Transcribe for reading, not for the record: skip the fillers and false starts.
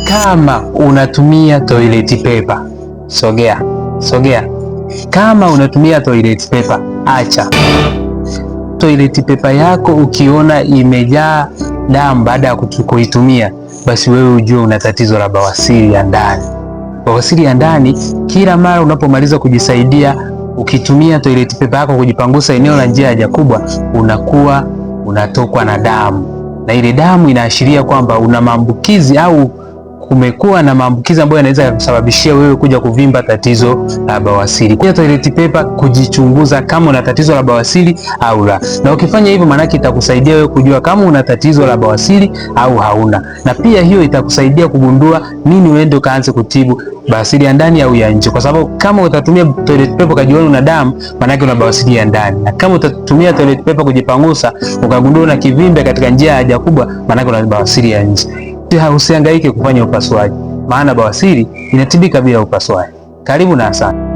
kama unatumia toilet paper, sogea. Kama unatumia toilet paper, acha toilet paper yako. Ukiona imejaa damu baada ya kuitumia, basi wewe ujue una tatizo la bawasiri ya ndani. Bawasiri ya ndani, kila mara unapomaliza kujisaidia, ukitumia toilet paper yako kujipangusa eneo la njia ya haja kubwa, unakuwa unatokwa na damu, na ile damu inaashiria kwamba una maambukizi au kumekuwa na maambukizi ambayo yanaweza kusababishia wewe kuja kuvimba tatizo la bawasiri. Kwa toilet paper kujichunguza kama una tatizo la bawasiri au la. Na ukifanya hivyo, maana itakusaidia wewe kujua kama una tatizo la bawasiri au hauna. Na pia hiyo itakusaidia kugundua nini uende kaanze kutibu, bawasiri ya ndani au ya nje. Kwa sababu kama utatumia toilet paper ukajiona una damu, maana una bawasiri ya ndani. Na kama utatumia toilet paper kujipangusa ukagundua una kivimbe katika njia ya haja kubwa, maana una bawasiri ya nje. Usihangaike kufanya upasuaji, maana bawasiri inatibika bila upasuaji. Karibu na asante.